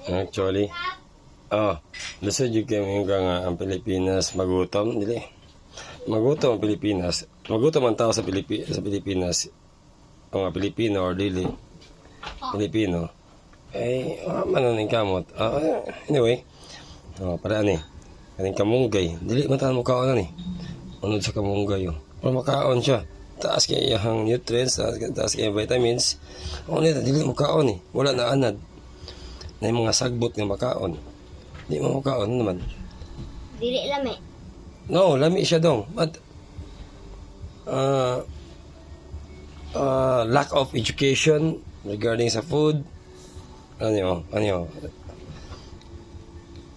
Actually, lisod yung kami nga ang Pilipinas magutom, dili. Magutom ang Pilipinas. Magutom ang tao sa Pilipinas. O nga Pilipino or dili. Pilipino. Mananing kamot. Anyway, para ani. Kaning kamunggay. Dili matahan mo kaon ani. Unod sa kamunggay. Para makaon siya. Taas kay iyang nutrients, taas kay vitamins. Dili mo kaon ni. Wala na anad. Na yung mga sagbot nga makaon. Di mo makaon naman. Dili lami. No, lami siya dong. But, lack of education regarding sa food. Ano yun?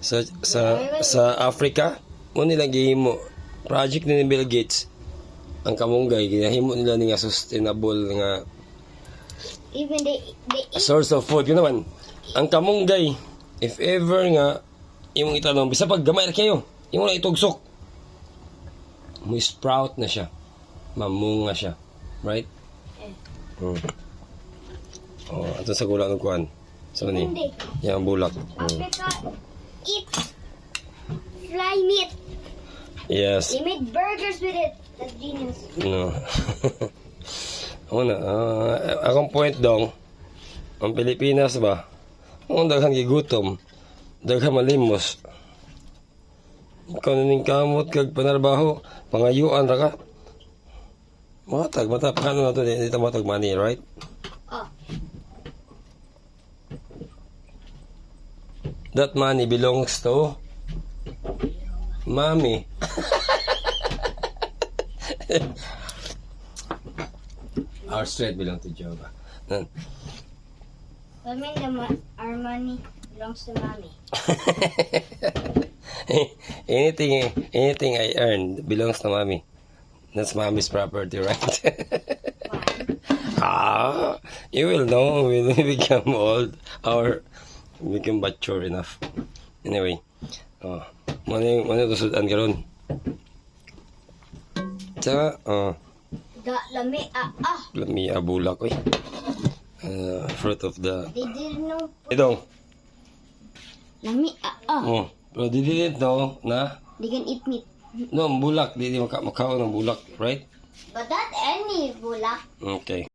Sa Africa, mo nilang gihimo project ni Bill Gates ang kamunggay, ginahimo nila nga sustainable nga Even they eat. source of food. Yun naman, ang kamunggay, if ever nga, yung itanong, bisa pag gamay kayo, yung lang itugsok, may sprout na siya. Mamunga siya. Right? Ito sa gula ng kuhan. So, ni? Yan ang bulak. Africa eat fly meat. Yes. They made burgers with it. That's genius. No. Akong point dong, ang Pilipinas ba, kung daghan gigutom, daghan malimos. Ikaw naning kamot kag panarbaho, pangayuan ra ka. Matag paano na to, dito matag money, right? That money belongs to Mommy. Our strength belongs to Jehovah. I mean, our money belongs to mommy. anything I earn belongs to Mommy. That's Mommy's property, right? You will know when we become old or become mature enough. Anyway, mano susudan ka ron? Tsaka, Lami lami bulak ko fruit of the... They didn't know. Idong. Lami Pero di dito na... They can eat meat. No, bulak. Di makaon ng bulak, right? But not any bulak. Okay.